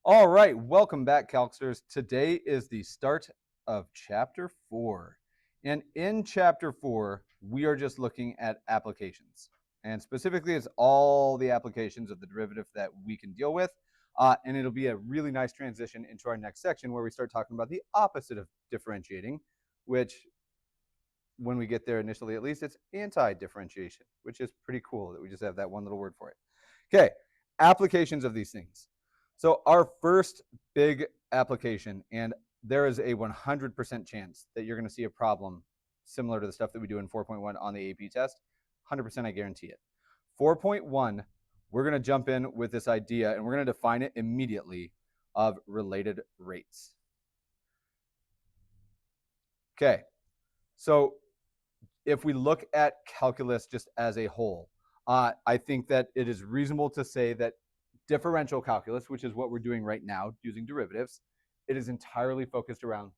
All right, welcome back, Calcsters. Today is the start of Chapter 4. And in Chapter 4, we are just looking at applications. And specifically, it's all the applications of the derivative that we can deal with. And it'll be a really nice transition into our next section where we start talking about the opposite of differentiating, which, when we get there initially at least, it's anti-differentiation, which is pretty cool that we just have that one little word for it. Okay, applications of these things. So our first big application, and there is a 100% chance that you're going to see a problem similar to the stuff that we do in 4.1 on the AP test. 100% I guarantee it. 4.1, we're going to jump in with this idea, and we're going to define it immediately of related rates. Okay, so if we look at calculus just as a whole, I think that it is reasonable to say that differential calculus, which is what we're doing right now using derivatives, it is entirely focused around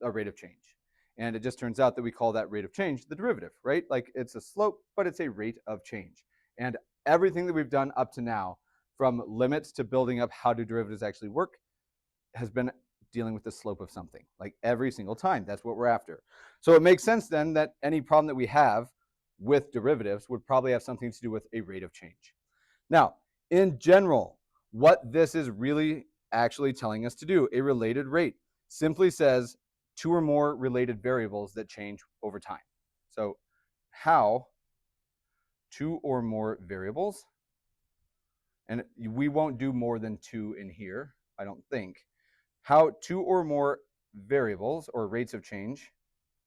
a rate of change. And it just turns out that we call that rate of change the derivative, right? Like it's a slope, but it's a rate of change. And everything that we've done up to now, from limits to building up how do derivatives actually work, has been dealing with the slope of something, like every single time. That's what we're after. So it makes sense then that any problem that we have with derivatives would probably have something to do with a rate of change. Now, in general, what this is really actually telling us to do, a related rate, simply says two or more related variables that change over time. So how two or more variables, and we won't do more than two in here, I don't think, how two or more variables or rates of change,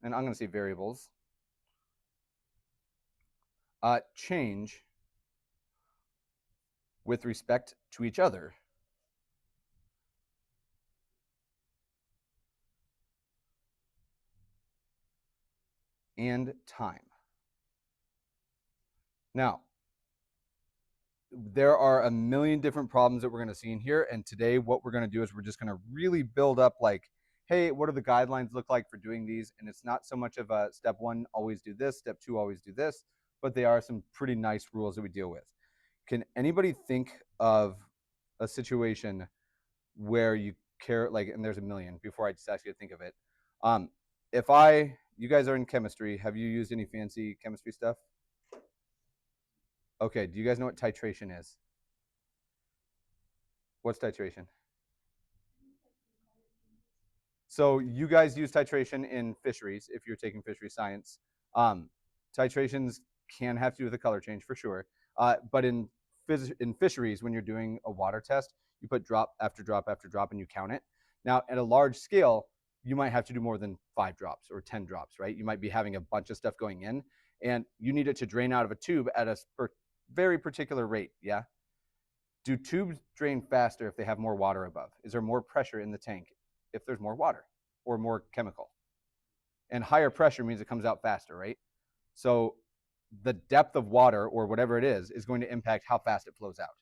and I'm going to say variables, change with respect to each other and time. Now, there are a million different problems that we're going to see in here, and today what we're going to do is we're just going to really build up like, hey, what do the guidelines look like for doing these? And it's not so much of a step one, always do this, step two, always do this, but they are some pretty nice rules that we deal with. Can anybody think of a situation where you care, like, and there's a million before I just ask you to think of it. If you guys are in chemistry, have you used any fancy chemistry stuff? Okay, do you guys know what titration is? What's titration? So you guys use titration in fisheries if you're taking fishery science. Titrations can have to do with a color change for sure. But in fisheries, when you're doing a water test, you put drop after drop after drop and you count it. Now, at a large scale, you might have to do more than 5 drops or 10 drops, right? You might be having a bunch of stuff going in, and you need it to drain out of a tube at a very particular rate, yeah? Do tubes drain faster if they have more water above? Is there more pressure in the tank if there's more water or more chemical? And higher pressure means it comes out faster, right? So the depth of water or whatever it is going to impact how fast it flows out.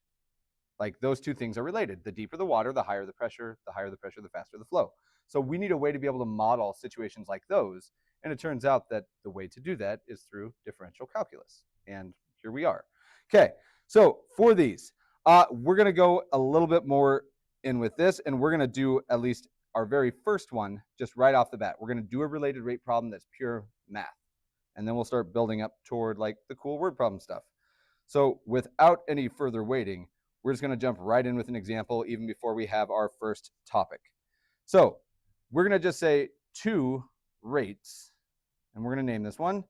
Like those two things are related. The deeper the water, the higher the pressure, the faster the flow. So we need a way to be able to model situations like those. And it turns out that the way to do that is through differential calculus. And here we are. Okay, so for these, we're going to go a little bit more in with this, and we're going to do at least our very first one just right off the bat. We're going to do a related rate problem that's pure math. And then we'll start building up toward like the cool word problem stuff. So without any further waiting, we're just going to jump right in with an example even before we have our first topic. So we're going to just say two rates, and we're going to name this one,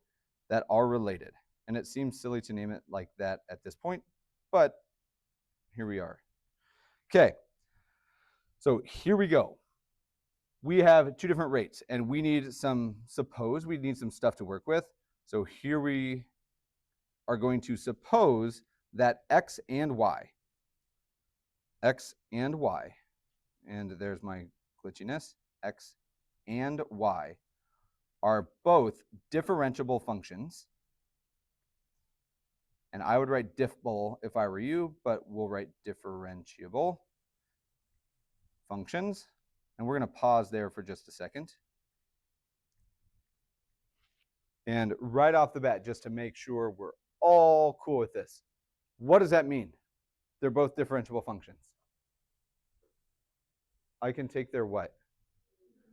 that are related. And it seems silly to name it like that at this point, but here we are. Okay, so here we go. We have two different rates, and we need some stuff to work with. So here we are going to suppose that x and y, and there's my glitchiness, x and y are both differentiable functions. And I would write diffable if I were you, but we'll write differentiable functions. And we're going to pause there for just a second. And right off the bat, just to make sure we're all cool with this, what does that mean? They're both differentiable functions. I can take their what?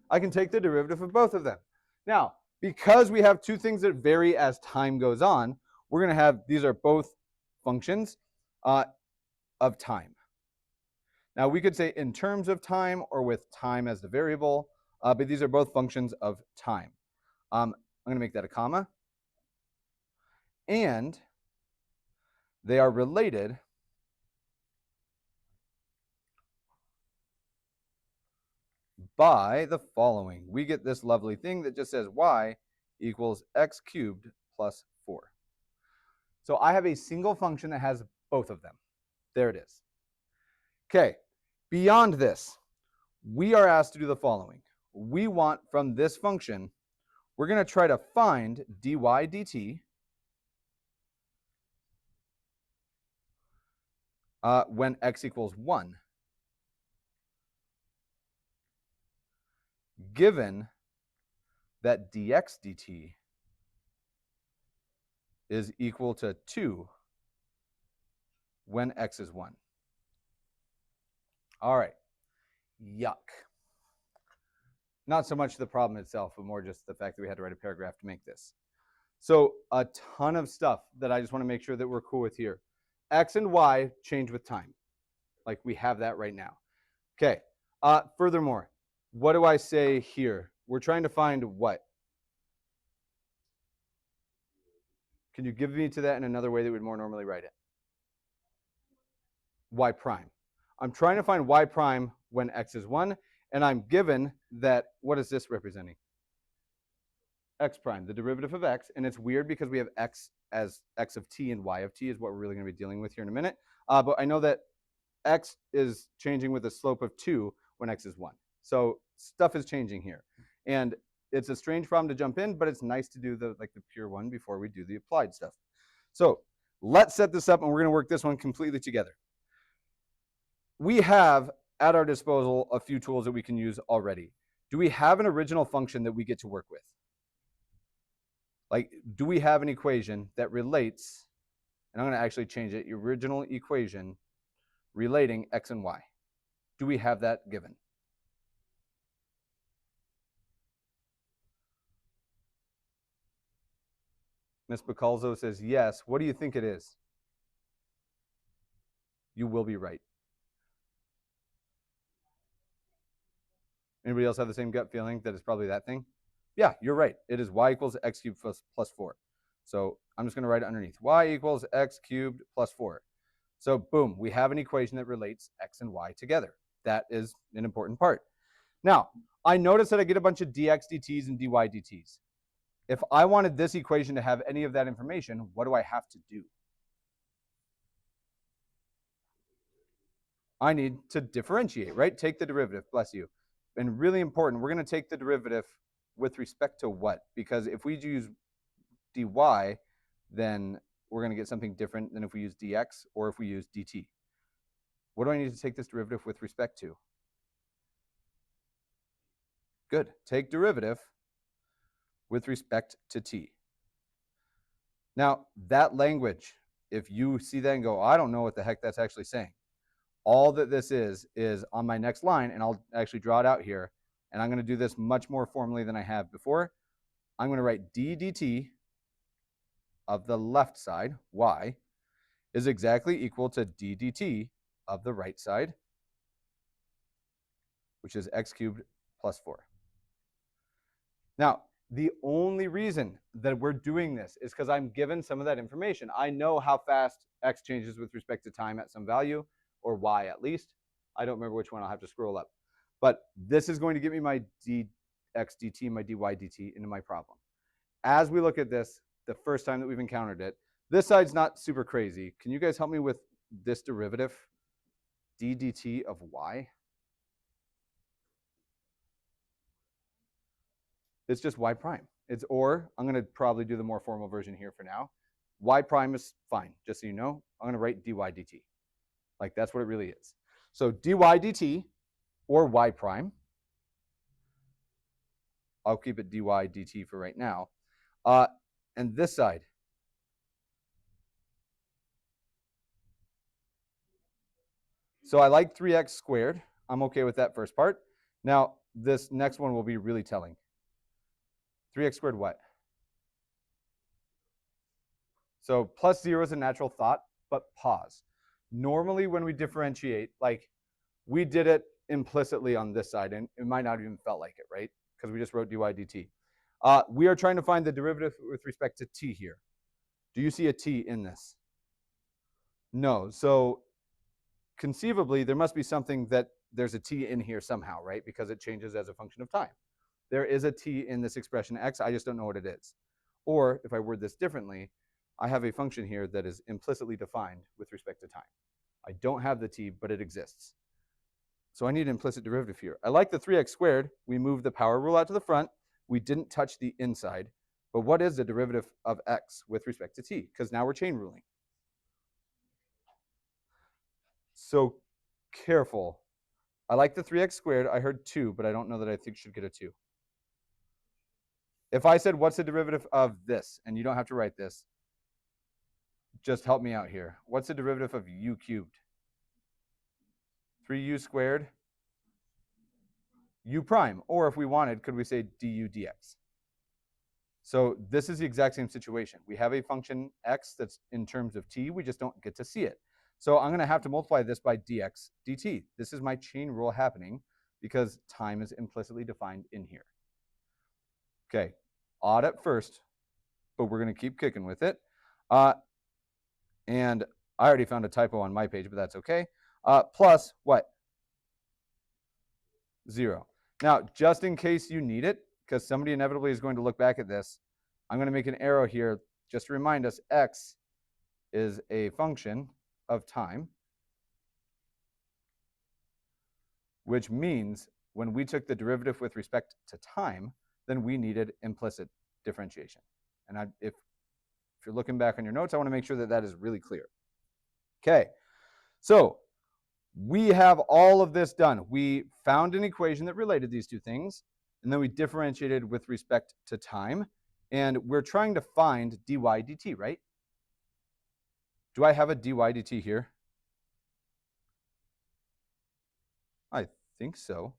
I can take the derivative of both of them. Now, because we have two things that vary as time goes on, we're going to have, these are both functions of time. Now, we could say in terms of time or with time as the variable, but these are both functions of time. I'm going to make that a comma. And they are related by the following. We get this lovely thing that just says y equals x cubed plus 4. So I have a single function that has both of them. There it is. Okay, beyond this, we are asked to do the following. We want from this function, we're going to try to find dy dt when x equals 1, given that dx dt is equal to 2 when x is 1. All right, yuck. Not so much the problem itself, but more just the fact that we had to write a paragraph to make this. So a ton of stuff that I just want to make sure that we're cool with here. X and Y change with time. Like we have that right now. Okay, furthermore, what do I say here? We're trying to find what? Can you give me to that in another way that we'd more normally write it? Y prime. I'm trying to find Y prime when X is 1, and I'm given that, what is this representing? X prime, the derivative of X, and it's weird because we have X as X of t and Y of t is what we're really going to be dealing with here in a minute. But I know that X is changing with a slope of 2 when X is 1. So stuff is changing here. And it's a strange problem to jump in, but it's nice to do the pure one before we do the applied stuff. So let's set this up, and we're going to work this one completely together. We have at our disposal a few tools that we can use already. Do we have an original function that we get to work with? Like, do we have an equation that relates, and I'm going to actually change it, your original equation relating x and y? Do we have that given? Ms. Bacalzo says yes. What do you think it is? You will be right. Anybody else have the same gut feeling that it's probably that thing? Yeah, you're right. It is y equals x cubed plus 4. So I'm just going to write it underneath. Y equals x cubed plus 4. So boom, we have an equation that relates x and y together. That is an important part. Now, I notice that I get a bunch of dx dt's and dy dt's. If I wanted this equation to have any of that information, what do I have to do? I need to differentiate, right? Take the derivative, bless you. And really important, we're going to take the derivative with respect to what? Because if we use dy, then we're going to get something different than if we use dx or if we use dt. What do I need to take this derivative with respect to? Good. Take derivative with respect to t. Now, that language, if you see that and go, I don't know what the heck that's actually saying. All that this is on my next line, and I'll actually draw it out here, and I'm going to do this much more formally than I have before. I'm going to write d dt of the left side, y, is exactly equal to d dt of the right side, which is x cubed plus 4. Now, the only reason that we're doing this is because I'm given some of that information. I know how fast x changes with respect to time at some value, or y at least. I don't remember which one. I'll have to scroll up. But this is going to give me my dx dt, my dy dt into my problem. As we look at this, the first time that we've encountered it, this side's not super crazy. Can you guys help me with this derivative, d dt of y? It's just y prime. Or I'm going to probably do the more formal version here for now. Y prime is fine, just so you know. I'm going to write dy dt. Like, that's what it really is. So dy dt or y prime. I'll keep it dy dt for right now. And this side. So I like 3x squared. I'm okay with that first part. Now, this next one will be really telling. 3x squared what? So plus 0 is a natural thought, but pause. Normally when we differentiate, like we did it implicitly on this side, and it might not even felt like it, right? Because we just wrote dy dt. We are trying to find the derivative with respect to t here. Do you see a t in this? No. So conceivably, there must be something that there's a t in here somehow, right? Because it changes as a function of time. There is a t in this expression x. I just don't know what it is. Or if I word this differently, I have a function here that is implicitly defined with respect to time. I don't have the t, but it exists. So I need an implicit derivative here. I like the 3x squared. We moved the power rule out to the front. We didn't touch the inside. But what is the derivative of x with respect to t? Because now we're chain ruling. So careful. I like the 3x squared. I heard 2, but I don't know that I think should get a 2. If I said, what's the derivative of this? And you don't have to write this. Just help me out here. What's the derivative of u cubed? 3u squared u prime. Or if we wanted, could we say du dx? So this is the exact same situation. We have a function x that's in terms of t. We just don't get to see it. So I'm going to have to multiply this by dx dt. This is my chain rule happening because time is implicitly defined in here. Okay, odd at first, but we're going to keep kicking with it. And I already found a typo on my page, but that's okay. Plus what? 0. Now, just in case you need it, because somebody inevitably is going to look back at this, I'm going to make an arrow here just to remind us x is a function of time, which means when we took the derivative with respect to time, then we needed implicit differentiation. And if you're looking back on your notes, I want to make sure that that is really clear. Okay, so we have all of this done. We found an equation that related these two things, and then we differentiated with respect to time, and we're trying to find dy dt, right? Do I have a dy dt here? I think so.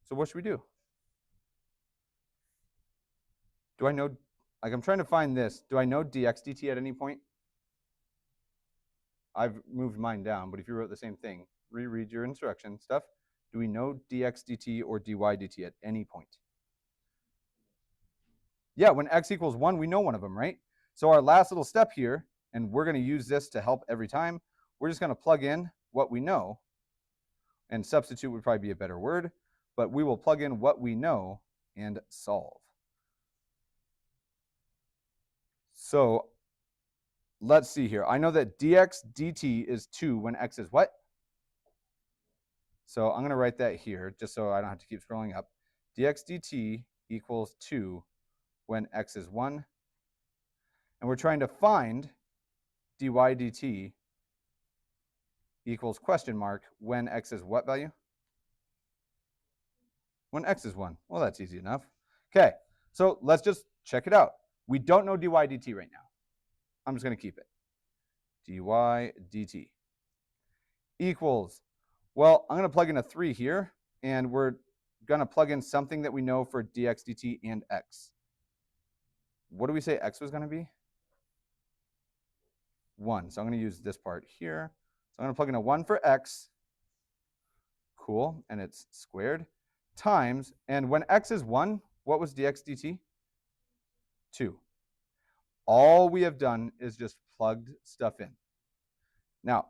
So what should we do? Do I know, like I'm trying to find this. Do I know dx dt at any point? I've moved mine down, but if you wrote the same thing, reread your instruction stuff. Do we know dx dt or dy dt at any point? Yeah, when x equals 1, we know one of them, right? So our last little step here, and we're going to use this to help every time, we're just going to plug in what we know, and substitute would probably be a better word, but we will plug in what we know and solve. So let's see here. I know that dx dt is 2 when x is what? So I'm going to write that here just so I don't have to keep scrolling up. Dx dt equals 2 when x is 1. And we're trying to find dy dt equals question mark when x is what value? When x is 1. Well, that's easy enough. Okay, so let's just check it out. We don't know dy dt right now. I'm just going to keep it. Dy dt equals, well, I'm going to plug in a 3 here, and we're going to plug in something that we know for dx dt and x. What do we say x was going to be? 1. So I'm going to use this part here. So I'm going to plug in a 1 for x. Cool, and it's squared times, and when x is 1, what was dx dt? 2. All we have done is just plugged stuff in. Now,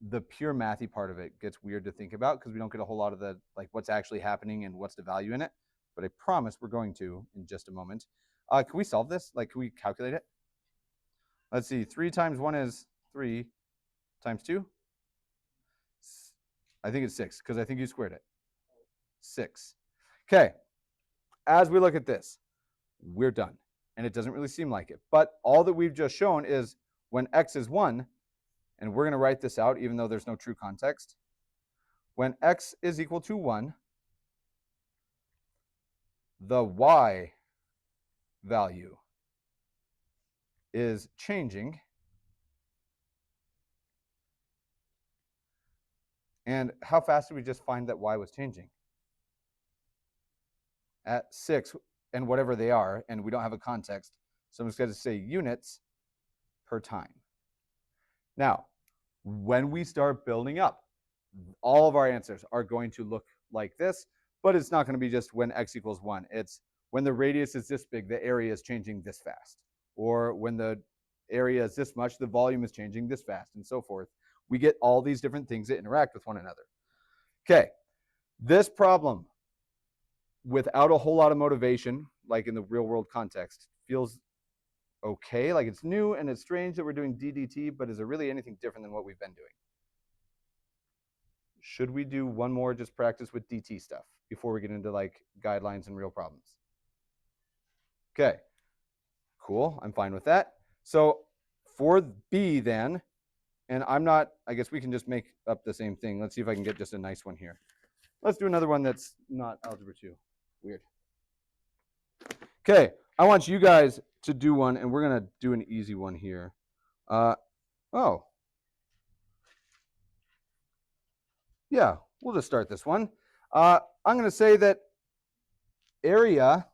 the pure mathy part of it gets weird to think about because we don't get a whole lot of the like what's actually happening and what's the value in it. But I promise we're going to in just a moment. Can we solve this? Like, can we calculate it? Let's see. 3 times 1 is 3 times 2. I think it's 6 because I think you squared it. 6. Okay. As we look at this, we're done. And it doesn't really seem like it. But all that we've just shown is when x is 1, and we're going to write this out even though there's no true context. When x is equal to 1, the y value is changing And how fast did we just find that y was changing? At 6 and whatever they are, and we don't have a context, so I'm just going to say units per time. Now, when we start building up, all of our answers are going to look like this, but it's not going to be just when x equals 1. It's when the radius is this big, the area is changing this fast. Or when the area is this much, the volume is changing this fast, and so forth. We get all these different things that interact with one another. Okay, this problem, without a whole lot of motivation, like in the real world context, feels okay. Like it's new and it's strange that we're doing DDT, but is it really anything different than what we've been doing? Should we do one more just practice with DT stuff before we get into like guidelines and real problems? Okay, cool. I'm fine with that. So for B then, and I guess we can just make up the same thing. Let's see if I can get just a nice one here. Let's do another one that's not algebra 2. Weird. Okay, I want you guys to do one, and we're going to do an easy one here. Yeah, we'll just start this one. I'm going to say that area,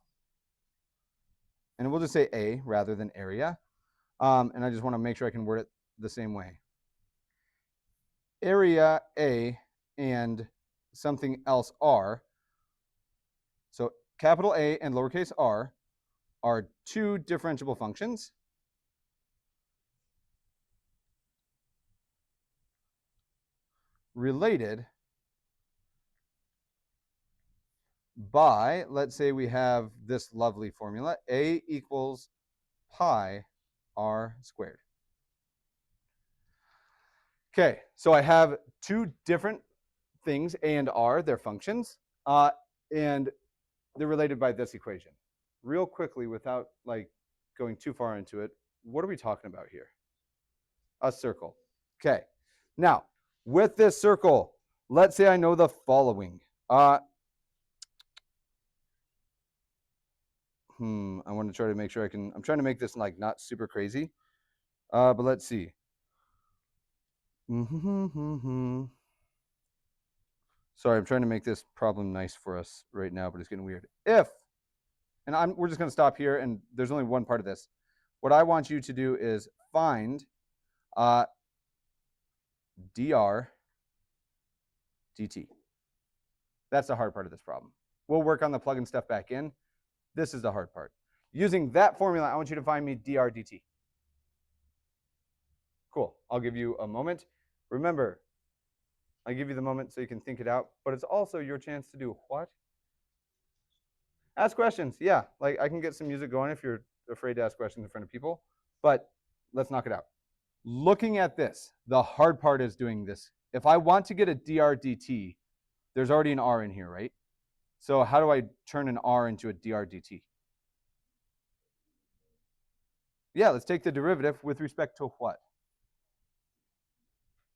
and we'll just say A rather than area, and I just want to make sure I can word it the same way. Area A and something else R, so capital A and lowercase r, are two differentiable functions. Related by, let's say we have this lovely formula, A equals pi r squared. Okay, so I have two different things, A and R, they're functions, and they're related by this equation. Real quickly, without like going too far into it, what are we talking about here? A circle. Okay, now with this circle, let's say I know the following. I want to try to make sure I'm trying to make this like not super crazy, but let's see. Sorry, I'm trying to make this problem nice for us right now, but it's getting weird. We're just going to stop here, and there's only one part of this. What I want you to do is find dr dt. That's the hard part of this problem. We'll work on the plug and stuff back in. This is the hard part. Using that formula, I want you to find me dr dt. Cool. I'll give you a moment. Remember, I give you the moment so you can think it out, but it's also your chance to do what? Ask questions. Yeah, like I can get some music going if you're afraid to ask questions in front of people, but let's knock it out. Looking at this, the hard part is doing this. If I want to get a dr dt, there's already an r in here, right? So how do I turn an r into a dr dt? Yeah, let's take the derivative with respect to what?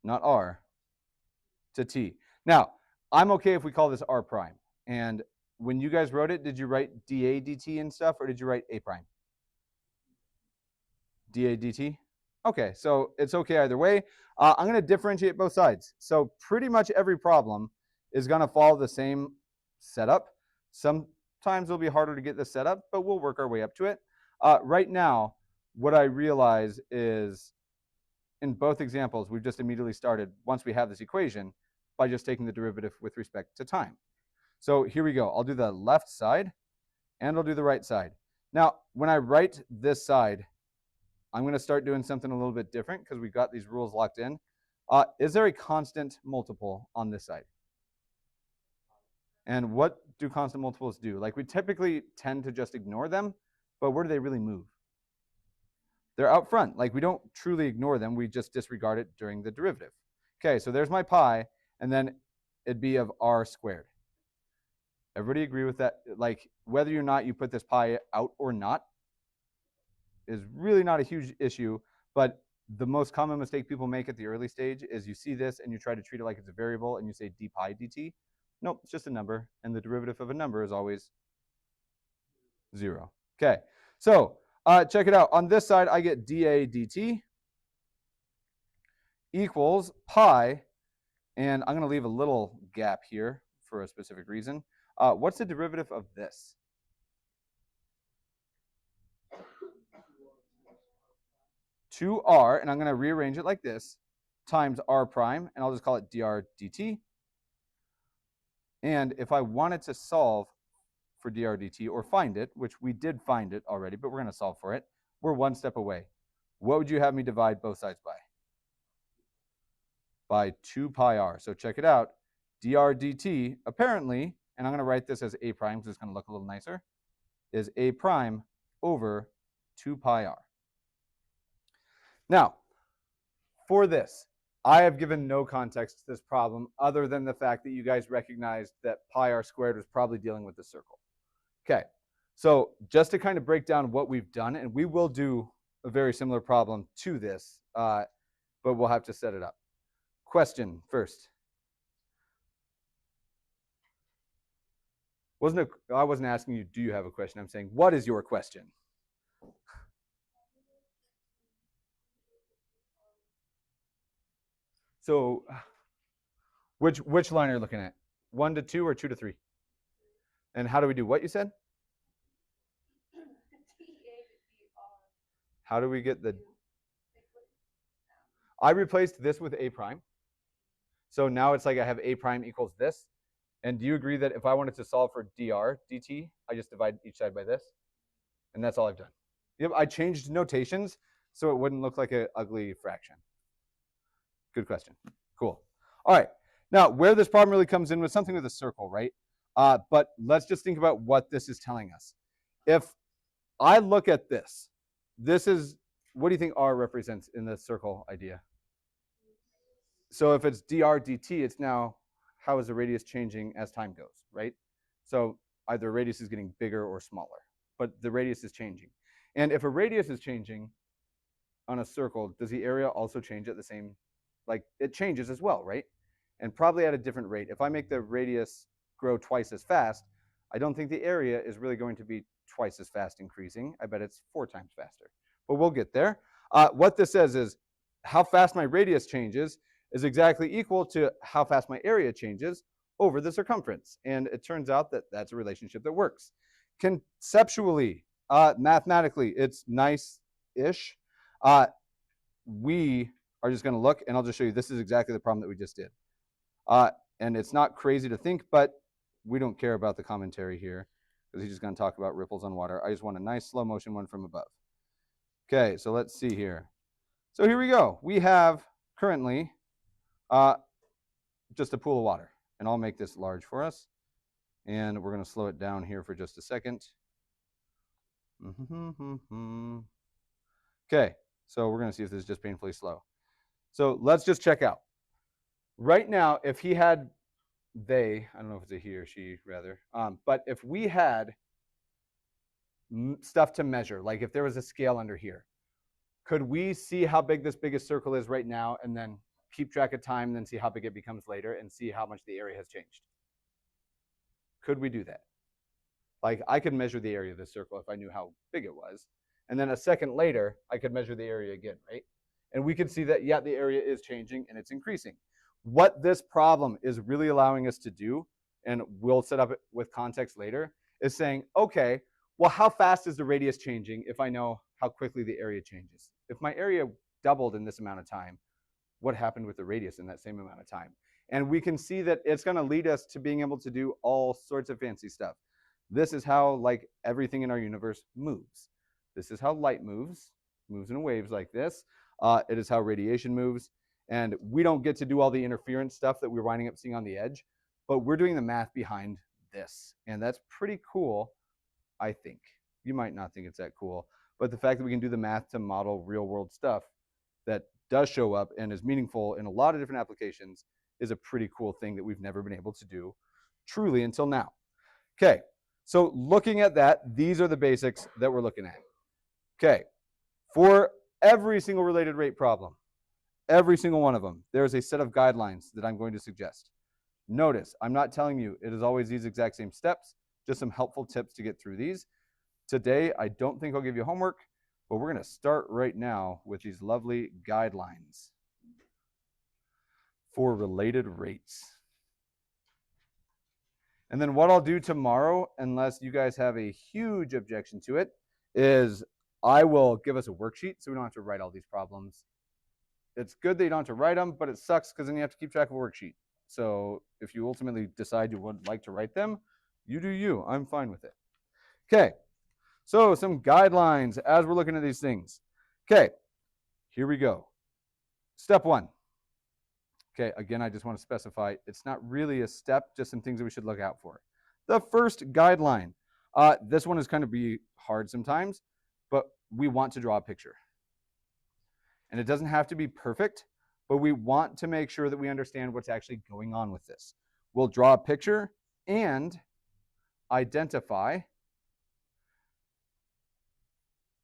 Not r, to t. Now, I'm okay if we call this r prime. And when you guys wrote it, did you write dA dt and stuff, or did you write a prime? dA dt? Okay, so it's okay either way. I'm going to differentiate both sides. So pretty much every problem is going to follow the same setup. Sometimes it'll be harder to get this set up, but we'll work our way up to it. Right now, what I realize is in both examples, we've just immediately started, once we have this equation, by just taking the derivative with respect to time. So here we go. I'll do the left side, and I'll do the right side. Now, when I write this side, I'm going to start doing something a little bit different because we've got these rules locked in. Is there a constant multiple on this side? And what do constant multiples do? Like we typically tend to just ignore them, but where do they really move? They're out front. Like we don't truly ignore them. We just disregard it during the derivative. Okay, so there's my pi, and then it'd be of r squared. Everybody agree with that? Like whether or not you put this pi out or not is really not a huge issue, but the most common mistake people make at the early stage is you see this and you try to treat it like it's a variable and you say d pi dt. Nope, it's just a number, and the derivative of a number is always 0. Okay, so check it out. On this side, I get dA dt equals pi, And I'm going to leave a little gap here for a specific reason. What's the derivative of this? Two r, and I'm going to rearrange it like this, times r prime, and I'll just call it dr dt. And if I wanted to solve for dr dt, or find it, which we did find it already, but we're going to solve for it, we're one step away. What would you have me divide both sides by? By 2 pi r. So check it out. Dr dt, apparently, and I'm going to write this as a prime because it's going to look a little nicer, is a prime over 2 pi r. Now, for this, I have given no context to this problem other than the fact that you guys recognized that pi r squared was probably dealing with the circle. Okay, so just to kind of break down what we've done, and we will do a very similar problem to this, but we'll have to set it up. Question first. I wasn't asking you, do you have a question? I'm saying, what is your question? So, which line are you looking at? 1 to 2 or 2 to 3? And how do we do what you said? How do we get the... I replaced this with a prime. So now it's like I have a prime equals this. And do you agree that if I wanted to solve for dr dt, I just divide each side by this? And that's all I've done. Yep, I changed notations so it wouldn't look like an ugly fraction. Good question. Cool. All right. Now, where this problem really comes in with something with a circle, right? But let's just think about what this is telling us. If I look at this, this is, what do you think r represents in the circle idea? So if it's dr dt, it's now, how is the radius changing as time goes, right? So either radius is getting bigger or smaller, but the radius is changing. And if a radius is changing on a circle, does the area also change at the same, like it changes as well, right? And probably at a different rate. If I make the radius grow twice as fast, I don't think the area is really going to be twice as fast increasing. I bet it's 4 times faster, but we'll get there. What this says is how fast my radius changes is exactly equal to how fast my area changes over the circumference. And it turns out that that's a relationship that works. Conceptually, mathematically, it's nice-ish. We are just going to look, and I'll just show you, this is exactly the problem that we just did. And it's not crazy to think, but we don't care about the commentary here because he's just going to talk about ripples on water. I just want a nice slow motion one from above. Okay, so let's see here. So here we go. We have currently just a pool of water, and I'll make this large for us. And we're going to slow it down here for just a second. Okay, so we're going to see if this is just painfully slow. So let's just check out. Right now, if he had, I don't know if it's a he or she rather, but if we had stuff to measure, like if there was a scale under here, could we see how big this biggest circle is right now and then keep track of time and then see how big it becomes later and see how much the area has changed? Could we do that? Like I could measure the area of this circle if I knew how big it was. And then a second later, I could measure the area again, right? And we could see that, yeah, the area is changing and it's increasing. What this problem is really allowing us to do, and we'll set up it with context later, is saying, okay, well, how fast is the radius changing if I know how quickly the area changes? If my area doubled in this amount of time, what happened with the radius in that same amount of time? And we can see that it's going to lead us to being able to do all sorts of fancy stuff. This is how, like, everything in our universe moves. This is how light moves in waves like this. It is how radiation moves. And we don't get to do all the interference stuff that we're winding up seeing on the edge, but we're doing the math behind this. And that's pretty cool, I think. You might not think it's that cool, but the fact that we can do the math to model real world stuff that does show up and is meaningful in a lot of different applications is a pretty cool thing that we've never been able to do truly until now. Okay, so looking at that, these are the basics that we're looking at. Okay, for every single related rate problem, every single one of them, there's a set of guidelines that I'm going to suggest. Notice, I'm not telling you it is always these exact same steps, just some helpful tips to get through these. Today, I don't think I'll give you homework, but we're going to start right now with these lovely guidelines. for related rates. And then what I'll do tomorrow, unless you guys have a huge objection to it, is I will give us a worksheet so we don't have to write all these problems. It's good that you don't have to write them, but it sucks because then you have to keep track of a worksheet. So if you ultimately decide you would like to write them, you do you. I'm fine with it. Okay, so some guidelines as we're looking at these things. Okay, here we go. Step one. Okay, again, I just want to specify it's not really a step, just some things that we should look out for. The first guideline. This one is kind of be hard sometimes, but we want to draw a picture. And it doesn't have to be perfect, but we want to make sure that we understand what's actually going on with this. We'll draw a picture and identify.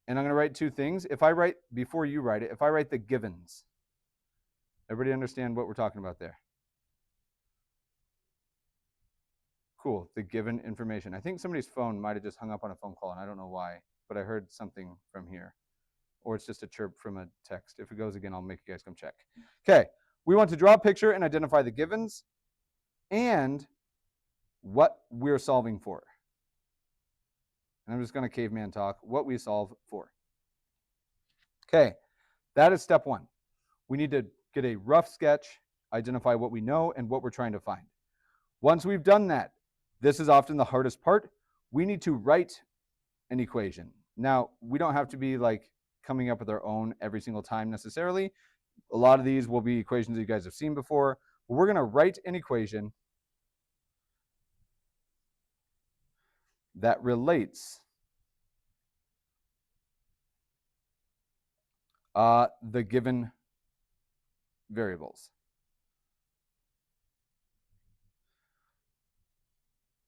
And I'm going to write two things. If I write, before you write it, if I write the givens, everybody understand what we're talking about there? Cool, the given information. I think somebody's phone might have just hung up on a phone call, and I don't know why, but I heard something from here. Or it's just a chirp from a text. If it goes again, I'll make you guys come check. Okay, we want to draw a picture and identify the givens and what we're solving for. And I'm just going to caveman talk, what we solve for. Okay, that is step one. We need to get a rough sketch, identify what we know and what we're trying to find. Once we've done that, this is often the hardest part. We need to write an equation. Now, we don't have to be like coming up with our own every single time necessarily. A lot of these will be equations that you guys have seen before, but we're going to write an equation that relates the given variables.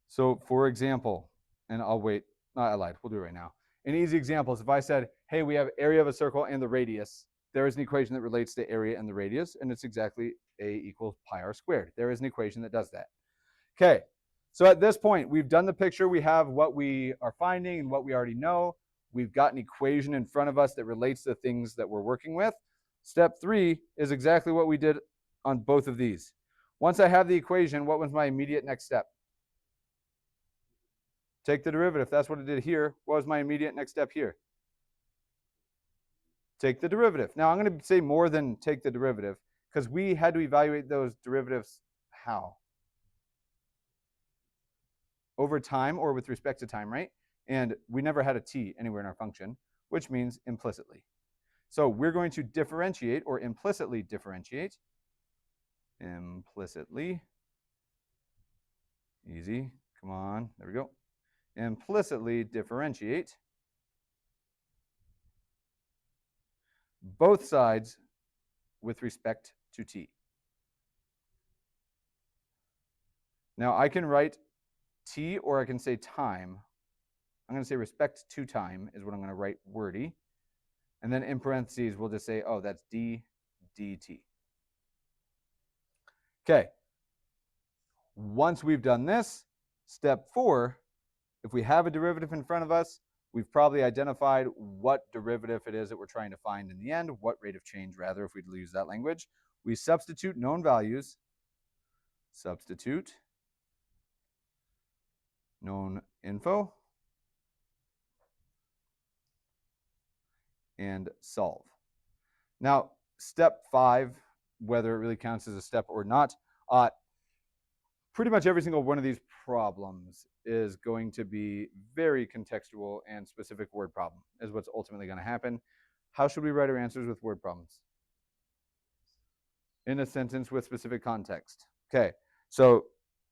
So for example, and I'll wait, I lied, we'll do it right now. An easy example is if I said, hey, we have area of a circle and the radius, there is an equation that relates to area and the radius, and it's exactly a equals pi r squared. There is an equation that does that. Okay, so at this point, we've done the picture, we have what we are finding and what we already know. We've got an equation in front of us that relates to things that we're working with. Step three is exactly what we did on both of these. Once I have the equation, what was my immediate next step? Take the derivative. That's what it did here. What was my immediate next step here? Take the derivative. Now, I'm going to say more than take the derivative because we had to evaluate those derivatives how? Over time or with respect to time, right? And we never had a t anywhere in our function, which means implicitly. So we're going to differentiate or implicitly differentiate. Implicitly. Easy. Come on. There we go. Implicitly differentiate both sides with respect to t. Now I can write t or I can say time. I'm going to say respect to time is what I'm going to write wordy. And then in parentheses, we'll just say, oh, that's d dt. Okay. Once we've done this, step four, if we have a derivative in front of us, we've probably identified what derivative it is that we're trying to find in the end, what rate of change, rather, if we'd use that language. We substitute known values, substitute known info, and solve. Now, step five, whether it really counts as a step or not, pretty much every single one of these problems is going to be very contextual and specific word problem is what's ultimately going to happen. How should we write our answers with word problems? In a sentence with specific context. Okay, so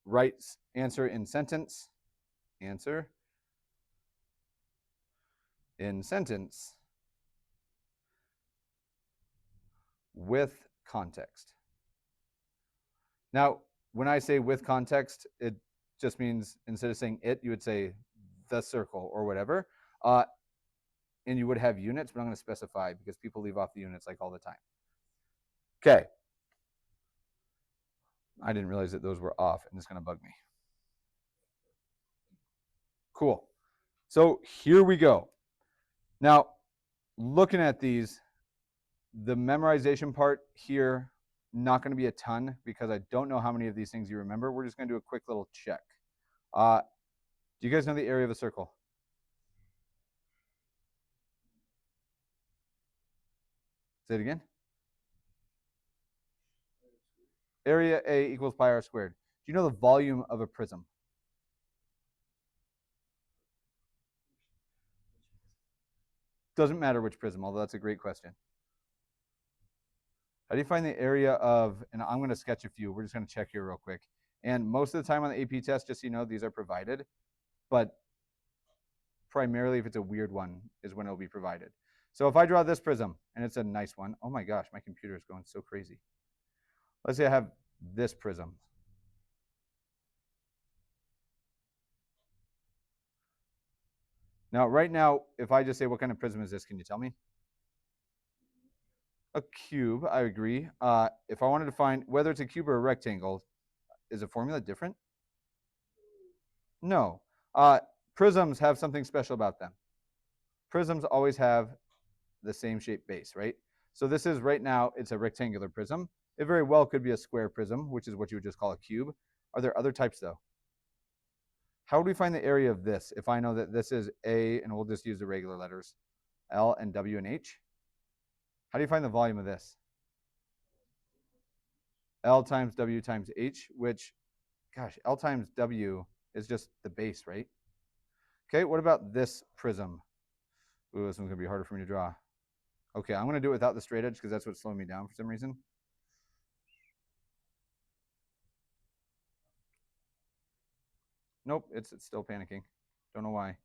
write answer in sentence, answer in sentence with context. Now, when I say with context, it just means instead of saying it, you would say the circle or whatever. And you would have units, but I'm going to specify because people leave off the units like all the time. Okay. I didn't realize that those were off, and it's going to bug me. Cool. So here we go. Now, looking at these, the memorization part here not going to be a ton because I don't know how many of these things you remember. We're just going to do a quick little check. Do you guys know the area of a circle? Say it again. Area A equals pi r squared. Do you know the volume of a prism? Doesn't matter which prism, although that's a great question. How do you find the area of, and I'm going to sketch a few. We're just going to check here real quick. And most of the time on the AP test, just so you know, these are provided. But primarily if it's a weird one is when it'll be provided. So if I draw this prism, and it's a nice one, oh my gosh, my computer is going so crazy. Let's say I have this prism. Now, right now, if I just say, what kind of prism is this, can you tell me? A cube, I agree. If I wanted to find whether it's a cube or a rectangle, is the formula different? No. Prisms have something special about them. Prisms always have the same shape base, right? So this is, right now, it's a rectangular prism. It very well could be a square prism, which is what you would just call a cube. Are there other types, though? How would we find the area of this if I know that this is A, and we'll just use the regular letters, L and W and H? How do you find the volume of this? L times W times H, which, gosh, L times W is just the base, right? Okay, what about this prism? Ooh, this one's going to be harder for me to draw. Okay, I'm going to do it without the straight edge because that's what's slowing me down for some reason. Nope, it's still panicking. Don't know why.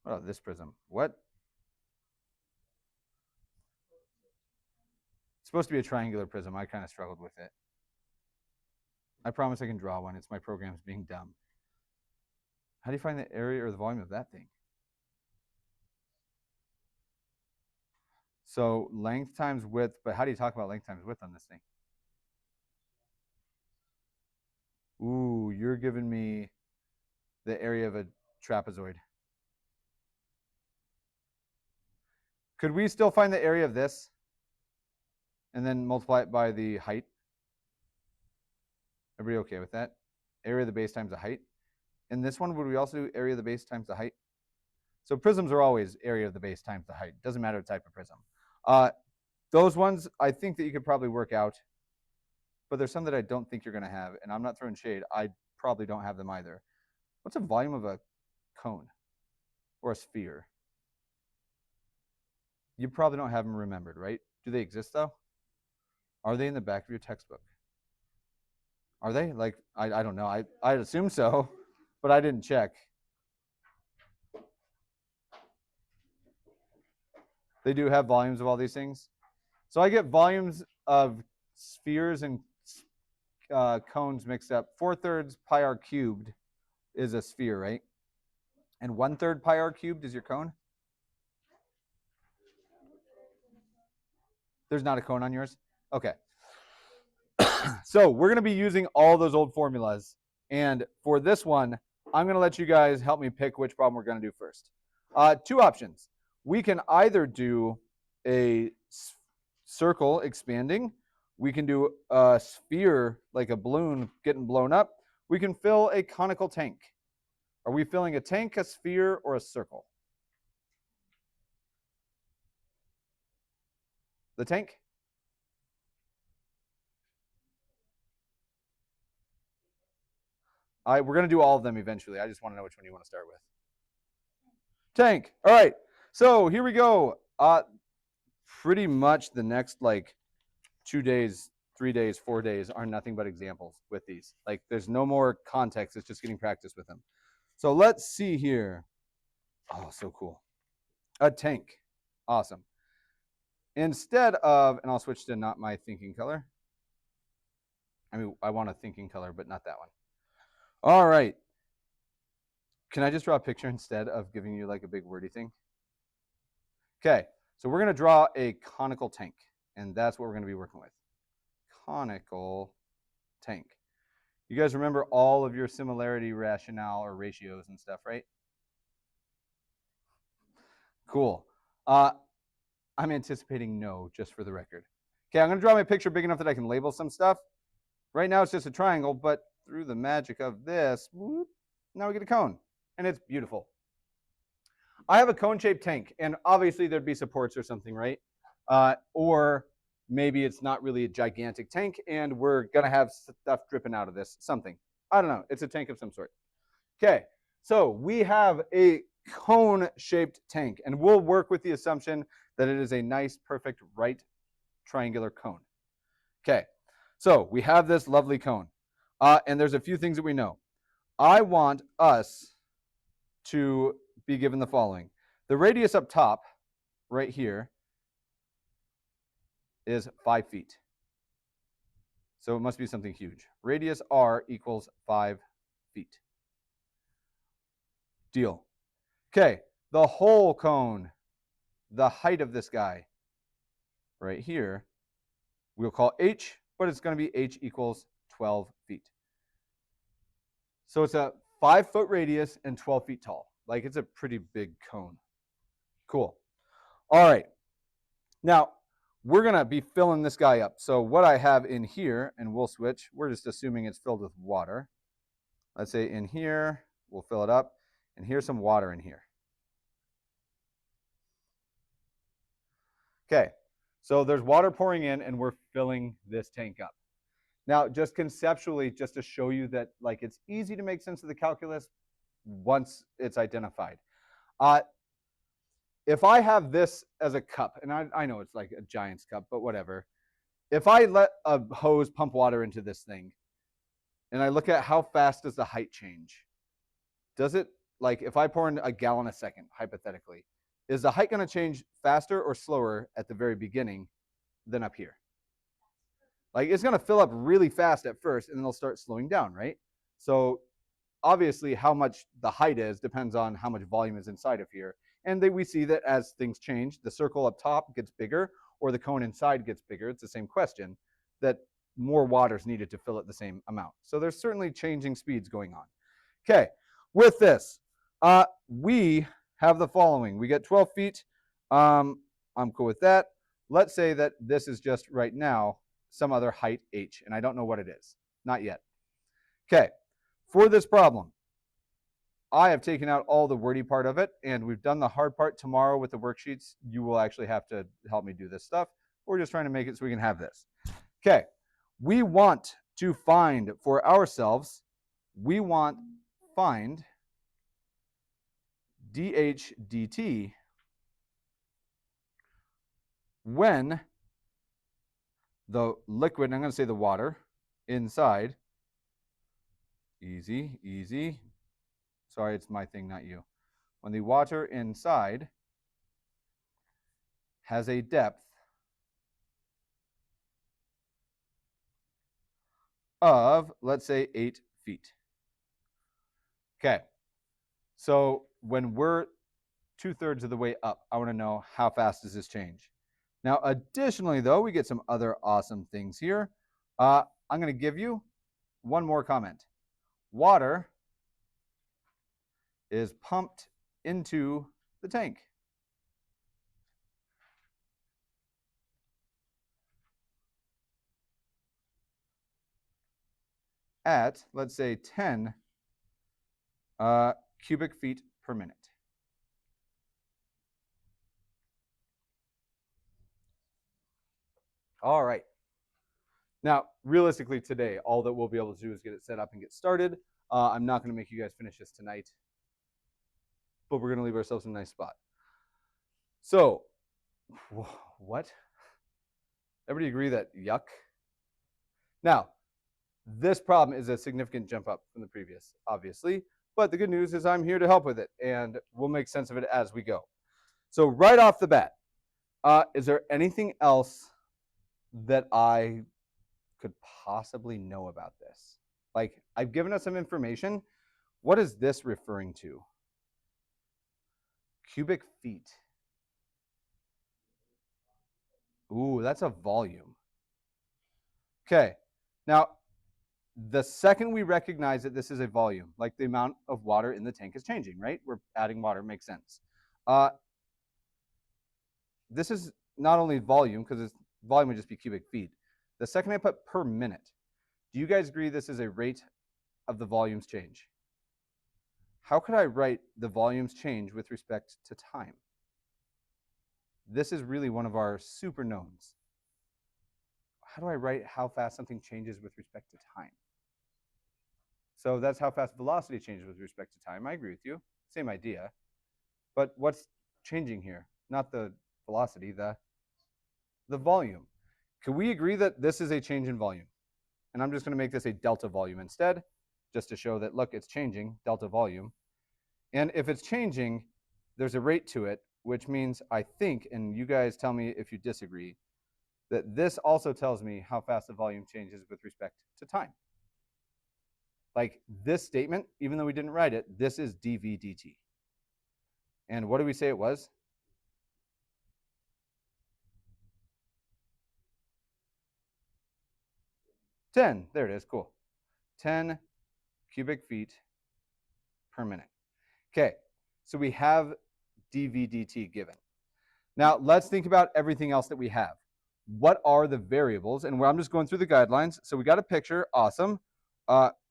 Oh, this prism. What? It's supposed to be a triangular prism. I kind of struggled with it. I promise I can draw one. It's my program's being dumb. How do you find the area or the volume of that thing? So length times width, but how do you talk about length times width on this thing? Ooh, you're giving me the area of a trapezoid. Could we still find the area of this and then multiply it by the height? Everybody okay with that? Area of the base times the height. In this one, would we also do area of the base times the height? So prisms are always area of the base times the height. Doesn't matter the type of prism. Those ones, I think that you could probably work out, but there's some that I don't think you're going to have, and I'm not throwing shade. I probably don't have them either. What's the volume of a cone or a sphere? You probably don't have them remembered, right? Do they exist, though? Are they in the back of your textbook? Are they? Like, I don't know. I'd assume so, but I didn't check. They do have volumes of all these things. So I get volumes of spheres and cones mixed up. 4/3 pi r cubed is a sphere, right? And 1/3 pi r cubed is your cone? There's not a cone on yours? Okay. So we're going to be using all those old formulas. And for this one, I'm going to let you guys help me pick which problem we're going to do first. Two options. We can either do a circle expanding. We can do a sphere, like a balloon getting blown up. We can fill a conical tank. Are we filling a tank, a sphere, or a circle? The tank? We're going to do all of them eventually. I just want to know which one you want to start with. Tank. All right. So here we go. Pretty much the next like 2 days, 3 days, 4 days are nothing but examples with these. Like there's no more context. It's just getting practice with them. So let's see here. Oh, so cool. A tank. Awesome. Instead of, and I'll switch to not my thinking color. I mean, I want a thinking color, but not that one. All right. Can I just draw a picture instead of giving you like a big wordy thing? Okay. So we're going to draw a conical tank, and that's what we're going to be working with. Conical tank. You guys remember all of your similarity rationale or ratios and stuff, right? Cool. I'm anticipating no, just for the record. Okay, I'm going to draw my picture big enough that I can label some stuff. Right now it's just a triangle, but through the magic of this, whoop, now we get a cone, and it's beautiful. I have a cone-shaped tank, and obviously there'd be supports or something, right? Or maybe it's not really a gigantic tank, and we're going to have stuff dripping out of this, something. I don't know. It's a tank of some sort. Okay, so we have a cone-shaped tank, and we'll work with the assumption that it is a nice, perfect, right triangular cone. Okay, so we have this lovely cone, and there's a few things that we know. I want us to be given the following. The radius up top, right here, is 5 feet. So it must be something huge. Radius r equals 5 feet. Deal. Okay, the whole cone, the height of this guy, right here, we'll call h, but it's going to be h equals 12 feet. So it's a 5-foot radius and 12 feet tall. Like, it's a pretty big cone. Cool. All right. Now, we're going to be filling this guy up. So what I have in here, and we'll switch, we're just assuming it's filled with water. Let's say in here, we'll fill it up, and here's some water in here. Okay, so there's water pouring in, and we're filling this tank up. Now, just conceptually, just to show you that like it's easy to make sense of the calculus once it's identified. If I have this as a cup, and I know it's like a Giant's cup, but whatever. If I let a hose pump water into this thing, and I look at how fast does the height change, does it, like if I pour in a gallon a second, hypothetically, is the height going to change faster or slower at the very beginning than up here? Like, it's going to fill up really fast at first, and then it'll start slowing down, right? So obviously how much the height is depends on how much volume is inside of here. And we see that as things change, the circle up top gets bigger or the cone inside gets bigger. It's the same question, that more water is needed to fill it the same amount. So there's certainly changing speeds going on. Okay, with this, we have the following. We get 12 feet. I'm cool with that. Let's say that this is just right now some other height h, and I don't know what it is. Not yet. Okay, for this problem, I have taken out all the wordy part of it, and we've done the hard part. Tomorrow with the worksheets, you will actually have to help me do this stuff. We're just trying to make it so we can have this. Okay, we want to find for ourselves, we want find dH dt when the liquid, I'm going to say the water, inside, easy, easy. Sorry, it's my thing, not you. When the water inside has a depth of, let's say, 8 feet. Okay, so when we're 2/3 of the way up, I want to know how fast does this change. Now, additionally, though, we get some other awesome things here. I'm going to give you one more comment. Water is pumped into the tank. At, let's say, 10 cubic feet per minute. All right. Now, realistically today, all that we'll be able to do is get it set up and get started. I'm not going to make you guys finish this tonight, but we're going to leave ourselves in a nice spot. So, what? Everybody agree that yuck? Now, this problem is a significant jump up from the previous, obviously, but the good news is I'm here to help with it, and we'll make sense of it as we go. So right off the bat, is there anything else that I could possibly know about this? Like, I've given us some information. What is this referring to? Cubic feet. Ooh, that's a volume. Okay, now the second we recognize that this is a volume, like the amount of water in the tank is changing, right? We're adding water, makes sense. This is not only volume, because volume would just be cubic feet. The second I put per minute, do you guys agree this is a rate of the volumes change? How could I write the volumes change with respect to time? This is really one of our super knowns. How do I write how fast something changes with respect to time? So that's how fast velocity changes with respect to time. I agree with you. Same idea. But what's changing here? Not the velocity, the volume. Can we agree that this is a change in volume? And I'm just going to make this a delta volume instead, just to show that, look, it's changing, delta volume. And if it's changing, there's a rate to it, which means I think, and you guys tell me if you disagree, that this also tells me how fast the volume changes with respect to time. Like this statement, even though we didn't write it, this is dv dt. And what did we say it was? 10. There it is. Cool. 10 cubic feet per minute. Okay, so we have dv dt given. Now let's think about everything else that we have. What are the variables? And I'm just going through the guidelines. So we got a picture. Awesome.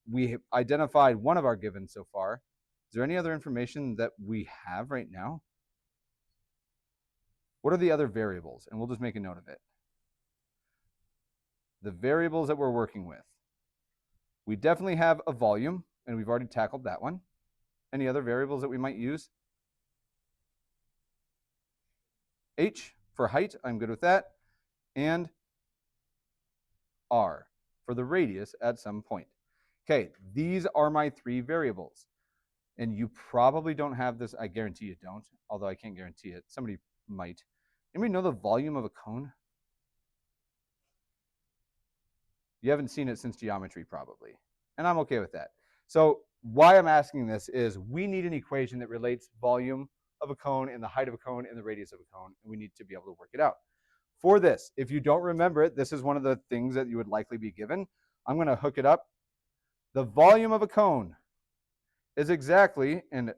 We identified one of our givens so far. Is there any other information that we have right now? What are the other variables? And we'll just make a note of it. The variables that we're working with. We definitely have a volume, and we've already tackled that one. Any other variables that we might use? H for height, I'm good with that. And R for the radius at some point. Okay, these are my 3 variables. And you probably don't have this. I guarantee you don't, although I can't guarantee it. Somebody might. Anybody know the volume of a cone? You haven't seen it since geometry, probably. And I'm okay with that. So why I'm asking this is we need an equation that relates volume of a cone and the height of a cone and the radius of a cone, and we need to be able to work it out. For this, if you don't remember it, this is one of the things that you would likely be given. I'm going to hook it up. The volume of a cone is exactly, and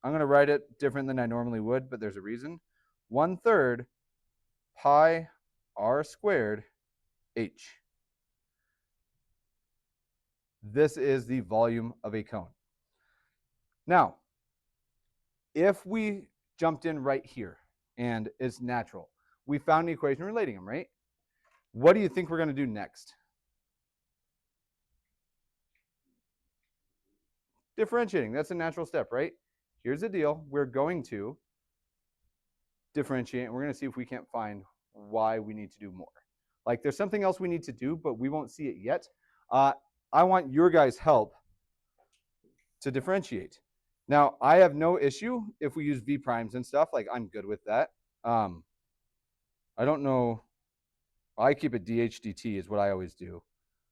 I'm going to write it different than I normally would, but there's a reason, 1/3 pi r squared h. This is the volume of a cone. Now, if we jumped in right here and it's natural, we found an equation relating them, right? What do you think we're going to do next? Differentiating. That's a natural step, right? Here's the deal. We're going to differentiate, and we're going to see if we can't find why we need to do more. Like there's something else we need to do, but we won't see it yet. I want your guys' help to differentiate. Now, I have no issue if we use v primes and stuff. Like I'm good with that. I don't know. I keep it dh dt is what I always do.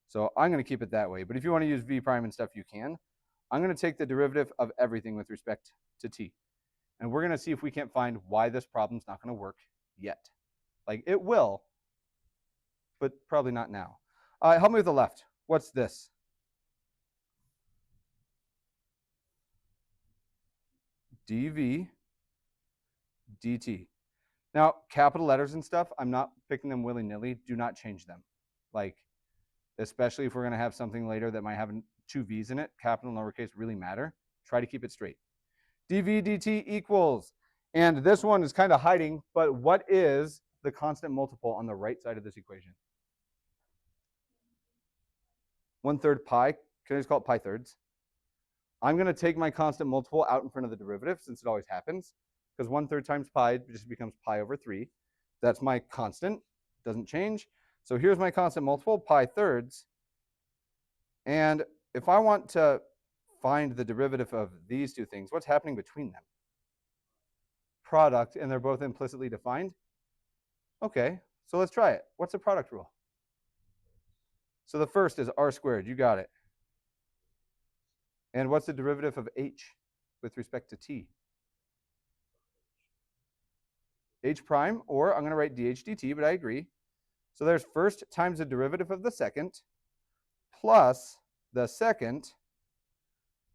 So I'm going to keep it that way. But if you want to use v prime and stuff, you can. I'm going to take the derivative of everything with respect to t. And we're going to see if we can't find why this problem's not going to work yet. Like it will, but probably not now. Help me with the left. What's this? dv dt. Now, capital letters and stuff, I'm not picking them willy-nilly. Do not change them. Like, especially if we're going to have something later that might have 2 v's in it, capital and lowercase really matter. Try to keep it straight. dv dt equals, and this one is kind of hiding, but what is the constant multiple on the right side of this equation? 1/3 pi. Can I just call it pi thirds? I'm going to take my constant multiple out in front of the derivative since it always happens, because 1/3 times pi just becomes pi over 3. That's my constant. Doesn't change. So here's my constant multiple, pi thirds. And if I want to find the derivative of these two things, what's happening between them? Product, and they're both implicitly defined. Okay, so let's try it. What's the product rule? So the first is r squared. You got it. And what's the derivative of h with respect to t? H prime, or I'm going to write dh dt, but I agree. So there's first times the derivative of the second plus the second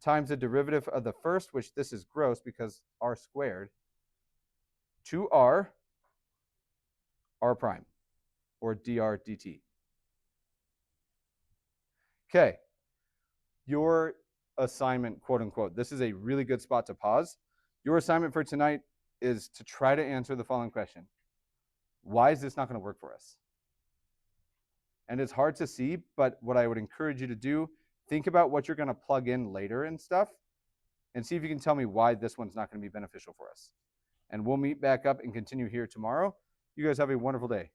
times the derivative of the first, which this is gross because r squared, 2r r prime, or dr dt. Okay, your assignment, quote unquote, this is a really good spot to pause. Your assignment for tonight is to try to answer the following question. Why is this not going to work for us? And it's hard to see, but what I would encourage you to do, think about what you're going to plug in later and stuff, and see if you can tell me why this one's not going to be beneficial for us. And we'll meet back up and continue here tomorrow. You guys have a wonderful day.